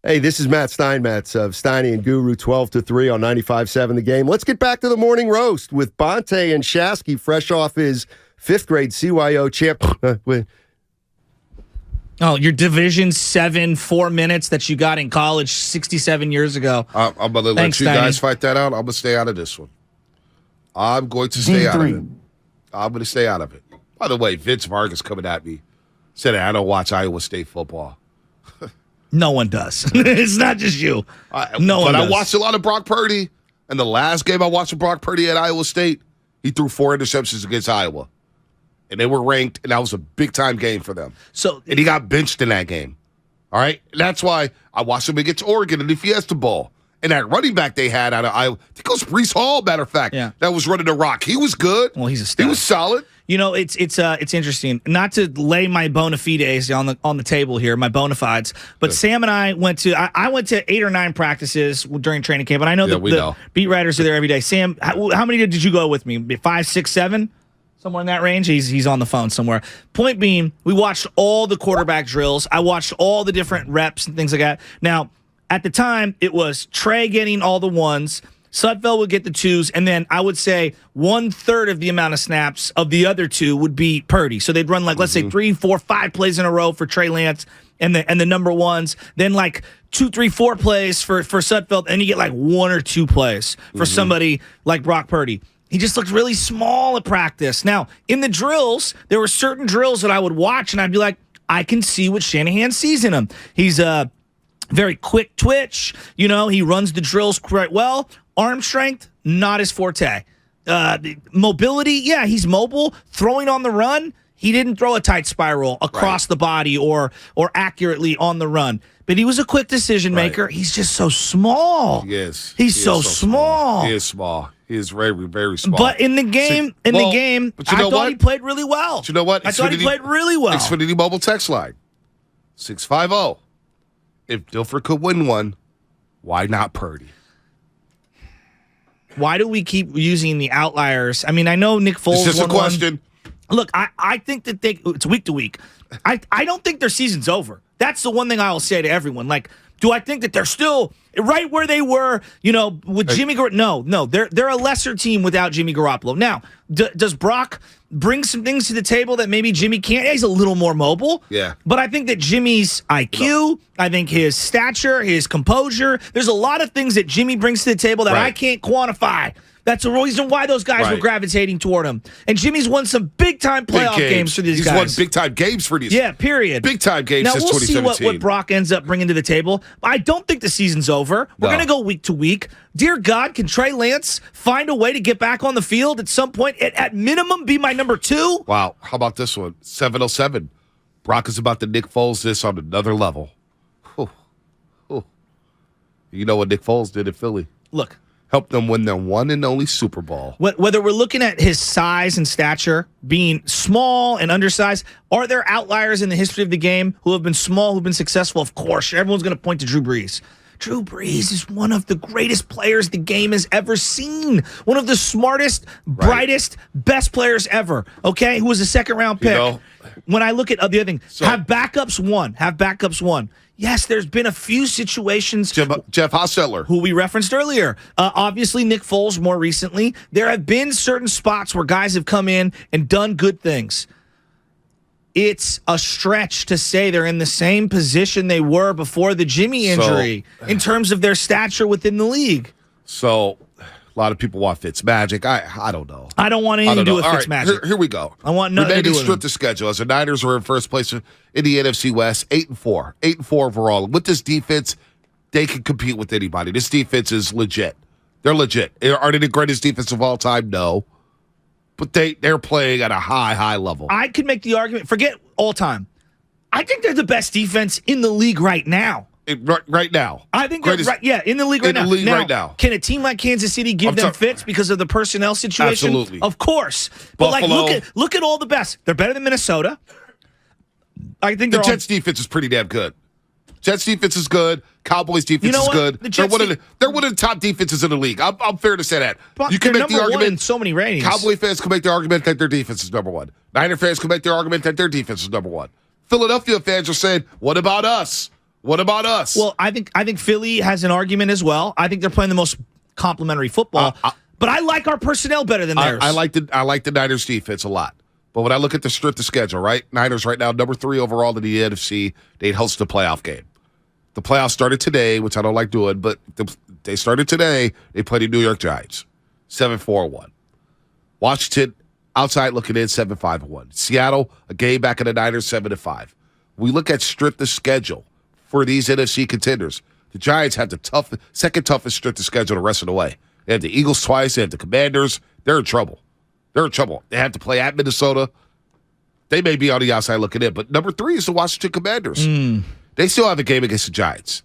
Hey, this is Matt Steinmetz of Steiny and Guru, 12-3 on 95.7 The Game. Let's get back to the morning roast with Bonte and Shasky, fresh off his 5th grade CYO champ. Oh, your Division 7 4 minutes that you got in college 67 years ago. I'm going to let you guys fight that out. I'm going to stay out of this one. I'm going to stay out of it. I'm going to stay out of it. By the way, Vince Vargas coming at me. Said I don't watch Iowa State football. No one does. It's not just you. No one does. But I watched a lot of Brock Purdy. And the last game I watched of Brock Purdy at Iowa State, he threw 4 interceptions against Iowa. And they were ranked, and that was a big-time game for them. And he got benched in that game. All right? And that's why I watched him against Oregon in the Fiesta Bowl. And that running back they had out of Iowa, I think it was Breece Hall, matter of fact, that was running the rock. He was good. Well, he's a stud. He was solid. You know, it's interesting. Not to lay my bona fides on the table here, my bona fides, but Sam and I went to 8 or 9 practices during training camp, and I know the beat writers are there every day. Sam, how many did you go with me? 5, 6, 7? Somewhere in that range. He's on the phone somewhere. Point being, we watched all the quarterback drills. I watched all the different reps and things like that. Now, at the time, it was Trey getting all the 1s. Sudfeld would get the 2s, and then I would say 1/3 of the amount of snaps of the other 2 would be Purdy. So they'd run let's say 3, 4, 5 plays in a row for Trey Lance and the number 1s. Then 2, 3, 4 plays for Sudfeld, and you get 1 or 2 plays for somebody like Brock Purdy. He just looked really small at practice. Now, in the drills, there were certain drills that I would watch, and I'd be like, I can see what Shanahan sees in him. He's a very quick twitch. He runs the drills quite well. Arm strength, not his forte. Mobility, yeah, he's mobile. Throwing on the run, he didn't throw a tight spiral across the body or accurately on the run. But he was a quick decision maker. He's just so small. Yes. He's so small. He is small. He is very, very small. But in the game, I thought he played really well. But you know what? I thought he played really well. Xfinity Mobile text line, 650. If Dilfer could win one, why not Purdy? Why do we keep using the outliers? I mean, I know Nick Foles. It's just a question. Look, I think that it's week to week. I don't think their season's over. That's the one thing I will say to everyone. Do I think that they're still right where they were, with Jimmy Garoppolo? No, they're a lesser team without Jimmy Garoppolo. Now, does Brock bring some things to the table that maybe Jimmy can't? Yeah, he's a little more mobile. Yeah. But I think that Jimmy's IQ, I think his stature, his composure, there's a lot of things that Jimmy brings to the table that I can't quantify. That's the reason why those guys were gravitating toward him. And Jimmy's won some big-time playoff games for these guys. He's won big-time games for these. Yeah, period. Big-time games since 2017. Now, we'll see what Brock ends up bringing to the table. I don't think the season's over. We're going to go week to week. Dear God, can Trey Lance find a way to get back on the field at some point? At minimum, be my number 2? Wow. How about this one? 707. Brock is about to Nick Foles this on another level. You know what Nick Foles did at Philly? Look. Helped them win their one and only Super Bowl. Whether we're looking at his size and stature, being small and undersized, are there outliers in the history of the game who have been small, who have been successful? Of course. Everyone's going to point to Drew Brees. Drew Brees is one of the greatest players the game has ever seen. One of the smartest, brightest, best players ever, okay? Who was a second-round pick. When I look at the other thing, have backups won. Yes, there's been a few situations. Jeff Hostetler, who we referenced earlier. Obviously, Nick Foles more recently. There have been certain spots where guys have come in and done good things. It's a stretch to say they're in the same position they were before the Jimmy injury in terms of their stature within the league. So, a lot of people want Fitzmagic. I don't know. I don't want anything to do with Fitzmagic. Here we go. I want nothing to do with strip the schedule as the Niners were in first place in the NFC West, 8-4. 8-4 overall. With this defense, they can compete with anybody. This defense is legit. They're legit. Are they the greatest defense of all time? No. But they're playing at a high level. I could make the argument, forget all time. I think they're the best defense in the league right now. Right now. I think they're in the league right now. Can a team like Kansas City give them fits because of the personnel situation? Absolutely. Of course. But look at all the best. They're better than Minnesota. I think the Jets defense is pretty damn good. Jets defense is good. Cowboys defense is good. They're one of the top defenses in the league. I'm fair to say that. You can make the argument in so many ratings. Cowboy fans can make the argument that their defense is number one. Niner fans can make the argument that their defense is number one. Philadelphia fans are saying, "What about us? What about us? Well, I think Philly has an argument as well. I think they're playing the most complimentary football. But I like our personnel better than theirs. I like the Niners defense a lot. But when I look at the strength of schedule, right? Niners right now, number 3 overall in the NFC. They'd host a playoff game. The playoffs started today, which I don't like doing, but they started today. They played the New York Giants, 7-4-1. Washington, outside looking in, 7-5-1. Seattle, a game back in the Niners, 7-5. We look at strength of schedule for these NFC contenders. The Giants have the second toughest strength of schedule the rest of the way. They have the Eagles twice. They have the Commanders. They're in trouble. They have to play at Minnesota. They may be on the outside looking in, but number 3 is the Washington Commanders. They still have a game against the Giants.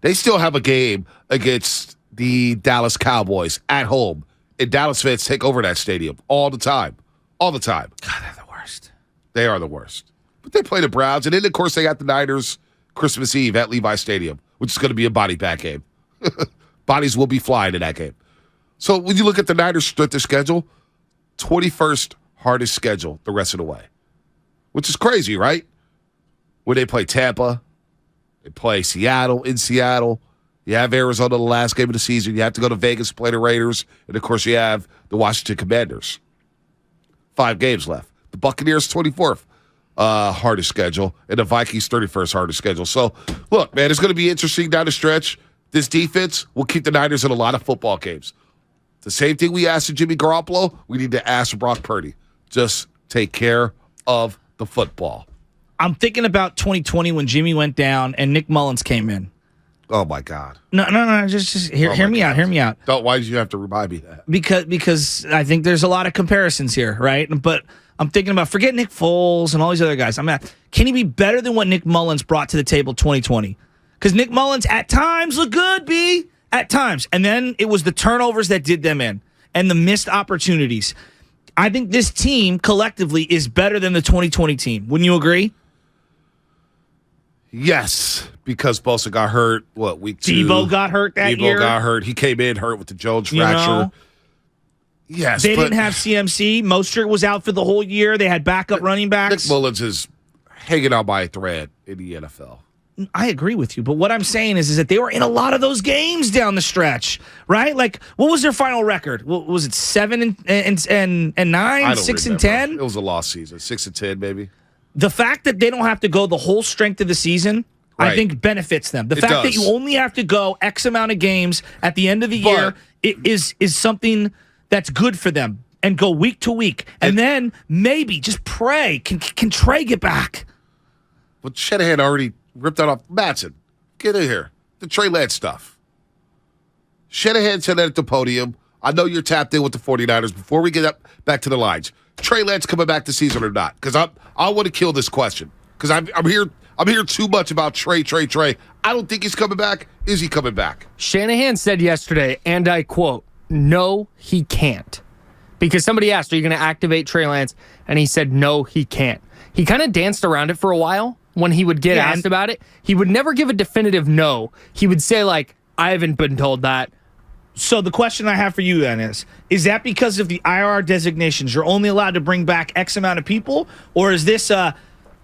They still have a game against the Dallas Cowboys at home. And Dallas fans take over that stadium all the time. All the time. God, they're the worst. They are the worst. But they play the Browns. And then, of course, they got the Niners Christmas Eve at Levi Stadium, which is going to be a body bag game. Bodies will be flying in that game. So when you look at the Niners' strength of schedule, 21st hardest schedule the rest of the way, which is crazy, right? When they play Tampa, they play Seattle, in Seattle. You have Arizona the last game of the season. You have to go to Vegas to play the Raiders. And, of course, you have the Washington Commanders. 5 games left. The Buccaneers, 24th hardest schedule, and the Vikings, 31st hardest schedule. So, look, man, it's going to be interesting down the stretch. This defense will keep the Niners in a lot of football games. The same thing we asked of Jimmy Garoppolo, we need to ask Brock Purdy. Just take care of the football. I'm thinking about 2020 when Jimmy went down and Nick Mullins came in. Oh, my God. No. Just hear me out. Hear me out. Why did you have to remind me that? Because I think there's a lot of comparisons here, right? But I'm thinking about, forget Nick Foles and all these other guys. Can he be better than what Nick Mullins brought to the table 2020? Because Nick Mullins at times looked good, B. At times. And then it was the turnovers that did them in and the missed opportunities. I think this team collectively is better than the 2020 team. Wouldn't you agree? Yes, because Bosa got hurt, week 2? Debo got hurt that year. Debo got hurt. He came in hurt with the Jones fracture. Yes, they didn't have CMC. Mostert was out for the whole year. They had backup running backs. Nick Mullins is hanging out by a thread in the NFL. I agree with you, but what I'm saying is that they were in a lot of those games down the stretch, right? Like, what was their final record? What was it, 7-9, 6-10? It was a lost season, 6-10 maybe. The fact that they don't have to go the whole strength of the season, right, I think benefits them. The fact that you only have to go X amount of games at the end of the year is something that's good for them, and go week to week, and then maybe just pray. Can Trey get back? Well, Shanahan already ripped that off. Matson, get in here. The Trey Lance stuff. Shanahan said that at the podium. I know you're tapped in with the 49ers. Before we get back to the lines, Trey Lance coming back this season or not? Because I want to kill this question. Because I'm hearing too much about Trey. I don't think he's coming back. Is he coming back? Shanahan said yesterday, and I quote, "No, he can't." Because somebody asked, "Are you going to activate Trey Lance?" And he said, "No, he can't." He kind of danced around it for a while. When he would get asked about it, he would never give a definitive no. He would say, like, "I haven't been told that." So the question I have for you then is that because of the IR designations, you're only allowed to bring back X amount of people? Or is this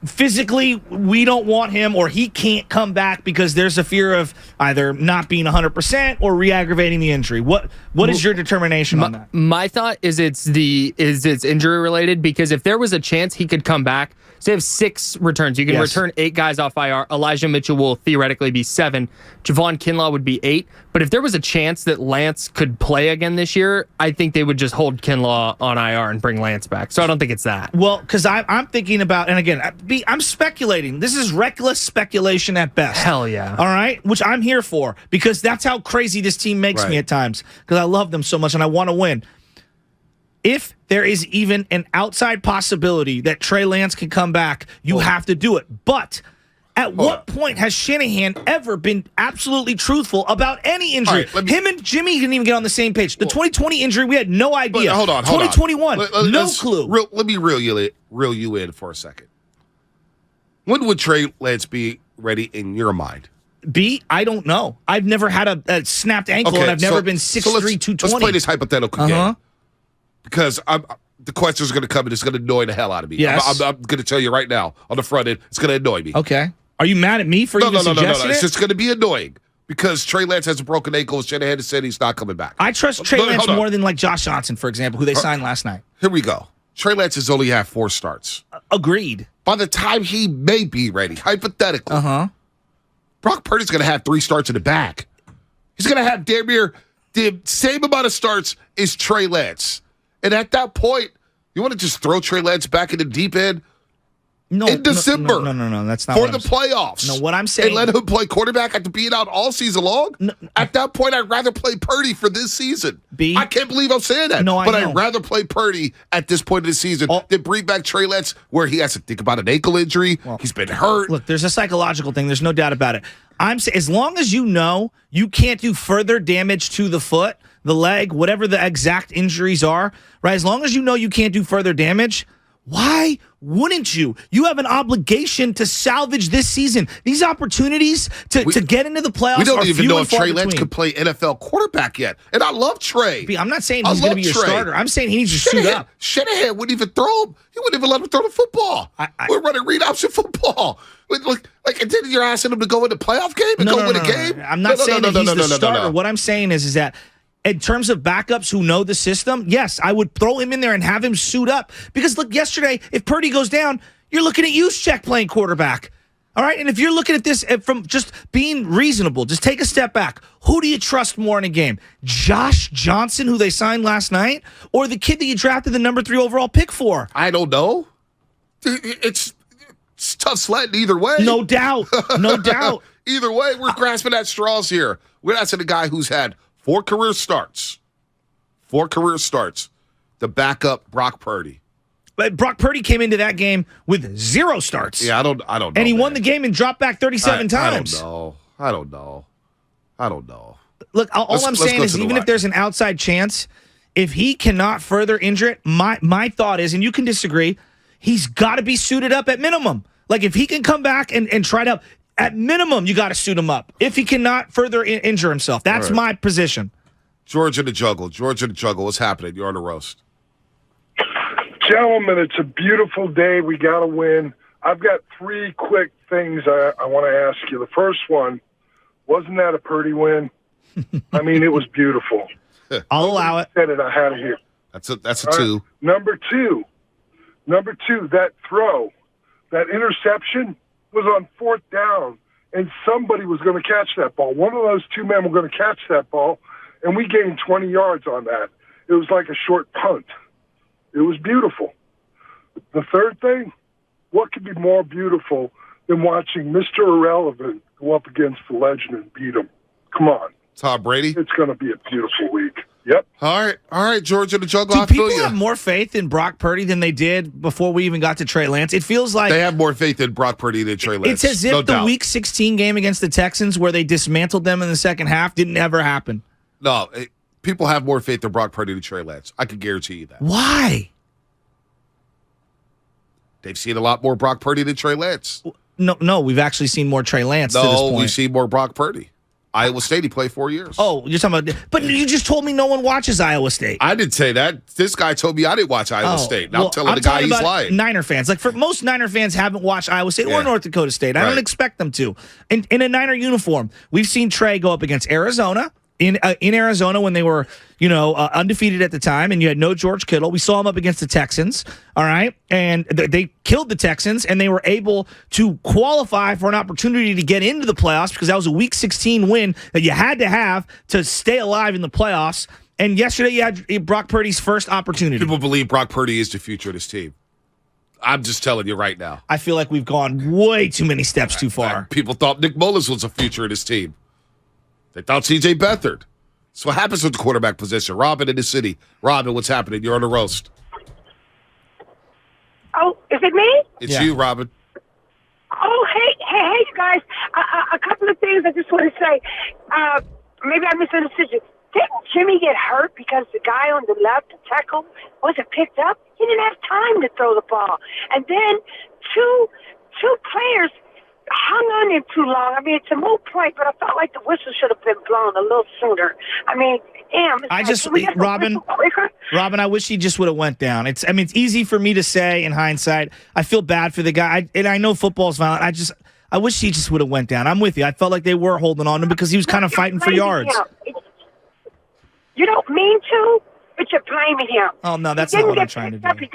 physically we don't want him, or he can't come back because there's a fear of either not being 100% or re-aggravating the injury? What is your determination on that? My thought is it's injury related, because if there was a chance he could come back, so they have 6 returns. You can return 8 guys off IR. Elijah Mitchell will theoretically be 7. Javon Kinlaw would be 8. But if there was a chance that Lance could play again this year, I think they would just hold Kinlaw on IR and bring Lance back. So I don't think it's that. Well, because I'm thinking about, and again, I'm speculating. This is reckless speculation at best. Hell yeah. All right? Which I'm here for, because that's how crazy this team makes me at times, because I love them so much and I want to win. If there is even an outside possibility that Trey Lance can come back, you have to do it. But at what point has Shanahan ever been absolutely truthful about any injury? Right, him and Jimmy didn't even get on the same page. The 2020 injury, we had no idea. Hold on. 2021, no clue. Let me reel you in for a second. When would Trey Lance be ready in your mind? B, I don't know. I've never had a snapped ankle, and I've never been 6'3", 220. Let's play this hypothetical game. Because the questions are going to come and it's going to annoy the hell out of me. Yes. I'm going to tell you right now on the front end, it's going to annoy me. Okay. Are you mad at me for even suggesting it? It's just going to be annoying because Trey Lance has a broken ankle. Shanahan has said he's not coming back. I trust Trey Lance more than like Josh Johnson, for example, who they signed last night. Here we go. Trey Lance has only had 4 starts. Agreed. By the time he may be ready, hypothetically, Brock Purdy's going to have 3 starts in the bag. He's going to have damn near the same amount of starts as Trey Lance. And at that point, you want to just throw Trey Lance back in the deep end? In December. No, that's not for the playoffs. No, what I'm saying. And let him play quarterback after being out all season long? No, at that point, I'd rather play Purdy for this season. I can't believe I'm saying that. But I'd rather play Purdy at this point of the season than bring back Trey Lance where he has to think about an ankle injury. He's been hurt. Look, there's a psychological thing. There's no doubt about it. I'm saying as long as you know you can't do further damage to the foot, the leg, whatever the exact injuries are, right? As long as you know you can't do further damage, why wouldn't you? You have an obligation to salvage this season. These opportunities to get into the playoffs. We don't even know if Trey Lance could play NFL quarterback yet. And I love Trey. I'm not saying he's going to be your starter. I'm saying he needs to suit up. Shanahan wouldn't even throw him. He wouldn't even let him throw the football. We're running read option football. And then you're asking him to go in the playoff game and win a game? I'm not saying that he's the starter. What I'm saying is that in terms of backups who know the system, yes, I would throw him in there and have him suit up. Because, look, yesterday, if Purdy goes down, you're looking at Juszczyk playing quarterback. All right? And if you're looking at this from just being reasonable, just take a step back. Who do you trust more in a game? Josh Johnson, who they signed last night, or the kid that you drafted the number 3 overall pick for? I don't know. It's tough sledding either way. No doubt. No doubt. Either way, we're grasping at straws here. We're asking a guy who's had 4 career starts. 4 career starts. The backup Brock Purdy. But Brock Purdy came into that game with 0 starts. Yeah, I don't know. And he won the game and dropped back 37 times. I don't know. Look, all I'm saying is even if there's an outside chance, if he cannot further injure it, my thought is, and you can disagree, he's got to be suited up at minimum. Like if he can come back and try to, at minimum, you got to suit him up. If he cannot further injure himself, that's my position. George in the Juggle, what's happening? You're on the roast. Gentlemen, it's a beautiful day. We got to win. I've got 3 quick things I want to ask you. The first one, wasn't that a Purdy win? I mean, it was beautiful. I'll allow it. Said it. I had it here. That's a 2. Number two, that throw, that interception was on 4th down, and somebody was going to catch that ball. One of those 2 men were going to catch that ball, and we gained 20 yards on that. It was like a short punt. It was beautiful. The third thing, what could be more beautiful than watching Mr. Irrelevant go up against the legend and beat him? Come on. Tom Brady? It's going to be a beautiful week. Yep. All right, George in the Juggle. Do people have more faith in Brock Purdy than they did before we even got to Trey Lance? It feels like they have more faith in Brock Purdy than Trey Lance. It's as if the Week 16 game against the Texans where they dismantled them in the second half didn't ever happen. No, people have more faith in Brock Purdy than Trey Lance. I can guarantee you that. Why? They've seen a lot more Brock Purdy than Trey Lance. No, we've actually seen more Trey Lance to this point. No, we've seen more Brock Purdy. Iowa State, he played 4 years. Oh, you're talking about... But you just told me no one watches Iowa State. I didn't say that. This guy told me I didn't watch Iowa State. Now I'm telling the guy he's lying. Niner fans. Like, for most Niner fans haven't watched Iowa State or North Dakota State. I don't expect them to. In a Niner uniform, we've seen Trey go up against Arizona, in Arizona when they were, undefeated at the time, and you had no George Kittle. We saw him up against the Texans, all right? And they killed the Texans, and they were able to qualify for an opportunity to get into the playoffs because that was a Week 16 win that you had to have to stay alive in the playoffs. And yesterday you had Brock Purdy's first opportunity. People believe Brock Purdy is the future of this team. I'm just telling you right now. I feel like we've gone way too many steps too far. People thought Nick Mullins was the future of this team. They thought C.J. Beathard. That's what happens with the quarterback position. Robin in the city. Robin, what's happening? You're on the roast. Oh, is it me? It's you, Robin. Oh, hey, you guys. A couple of things I just want to say. Maybe I misunderstood you. Didn't Jimmy get hurt because the guy on the left, the tackle, wasn't picked up? He didn't have time to throw the ball. And then two players hung on him too long. I mean, it's a moot point, but I felt like the whistle should have been blown a little sooner. I mean, damn. Robin, I wish he just would have went down. It's easy for me to say in hindsight. I feel bad for the guy, and I know football's violent. I wish he just would have went down. I'm with you. I felt like they were holding on to him because he was kind of fighting for yards. You don't mean to, but you're blaming him. Oh no, that's not what I'm trying to do. He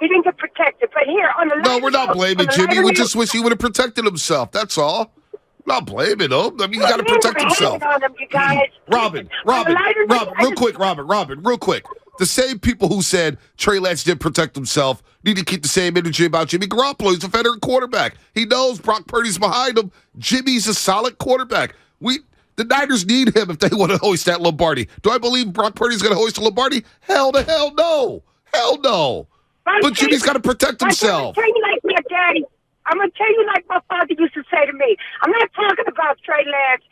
didn't get protected. But here on the no, we're not blaming Jimmy. We just wish he would have protected himself. That's all. Not blaming him. I mean, he got to protect himself. Robin, real quick. The same people who said Trey Lance didn't protect himself need to keep the same energy about Jimmy Garoppolo. He's a veteran quarterback. He knows Brock Purdy's behind him. Jimmy's a solid quarterback. The Niners need him if they want to hoist that Lombardi. Do I believe Brock Purdy's going to hoist a Lombardi? Hell no. Hell no. But Jimmy's got to protect himself. I'm going to tell you like my father used to say to me. I'm not talking about Trey Lance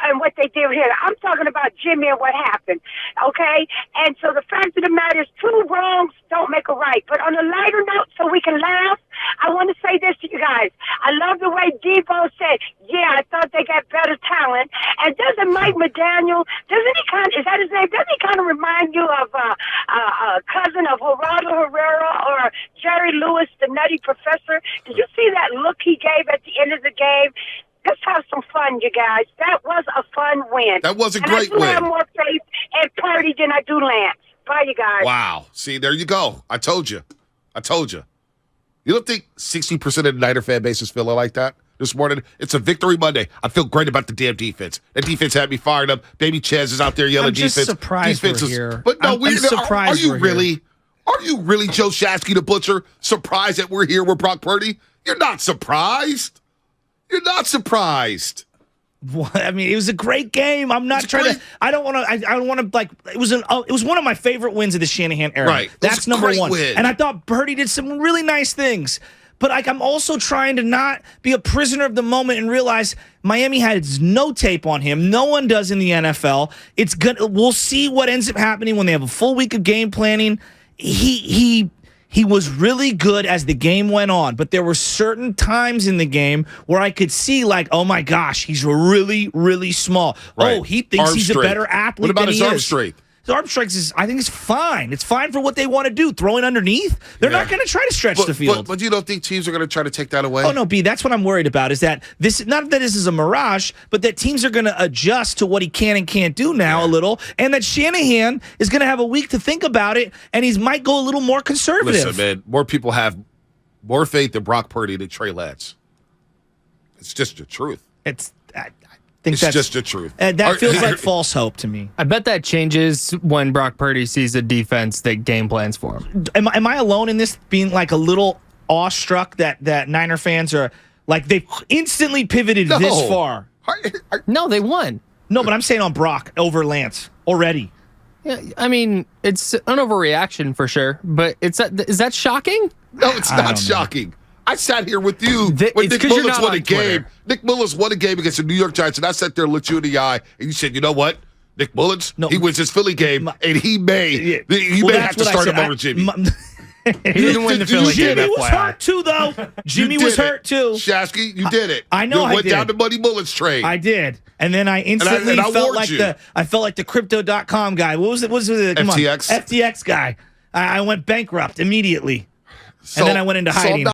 and what they did here. I'm talking about Jimmy and what happened, okay? And so the fact of the matter is 2 wrongs don't make a right. But on a lighter note, so we can laugh, I want to say this to you guys. I love the way Debo said, yeah, I thought they got better talent. And doesn't Mike McDaniel, is that his name? Doesn't he kind of remind you of a cousin of Gerardo Herrera or Jerry Lewis, the Nutty Professor? Did you see that look he gave at the end of the game? Let's have some fun, you guys. That was a fun win. That was a great win. I have more faith in Purdy than I do Lance. Bye, you guys. Wow. See, there you go. I told you. You don't think 60% of the Niner fan base is feeling like that this morning? It's a victory Monday. I feel great about the damn defense. That defense had me fired up. Baby Chaz is out there yelling defense. I'm just surprised defense we're here. But no, I'm surprised are you we're really? Here. Are you really, Joe Shasky the Butcher, surprised that we're here with Brock Purdy? You're not surprised. What? I mean, it was a great game. I'm not trying to. I don't want to. Like, it was one of my favorite wins of the Shanahan era. Right. That's number one. Win. And I thought Purdy did some really nice things. But I'm also trying to not be a prisoner of the moment and realize Miami has no tape on him. No one does in the NFL. We'll see what ends up happening when they have a full week of game planning. He was really good as the game went on, but there were certain times in the game where I could see, like, oh my gosh, he's really, really small. Right. Oh, he thinks he's a better athlete. What about than his arm strength? His arm strength I think it's fine. It's fine for what they want to do. Throwing underneath, they're not going to try to stretch the field. But you don't think teams are going to try to take that away? Oh no, B. That's what I'm worried about. Is that not that this is a mirage, but that teams are going to adjust to what he can and can't do now a little, and that Shanahan is going to have a week to think about it, and he might go a little more conservative. Listen, man, more people have more faith in Brock Purdy than Trey Lance. It's just the truth. It's just the truth. That feels like false hope to me. I bet that changes when Brock Purdy sees a defense that game plans for him. Am I alone in this being like a little awestruck that Niner fans are like they've instantly pivoted this far? No, they won. No, but I'm saying on Brock over Lance already. Yeah, I mean, it's an overreaction for sure, but is that shocking? No, it's not shocking. I sat here with you when Nick Mullins won a game. Nick Mullins won a game against the New York Giants, and I sat there and looked you in the eye, and you said, you know what? Nick Mullins, he wins his Philly game, and he may have to start him over Jimmy. He didn't win the Philly game. Jimmy was hurt too, though. Jimmy was hurt too. Shasky, you did it. I know. You went down the Muddy Mullins train. I did, and then I instantly felt like the Crypto.com guy. What was it? FTX. FTX guy. I went bankrupt immediately, and then I went into hiding.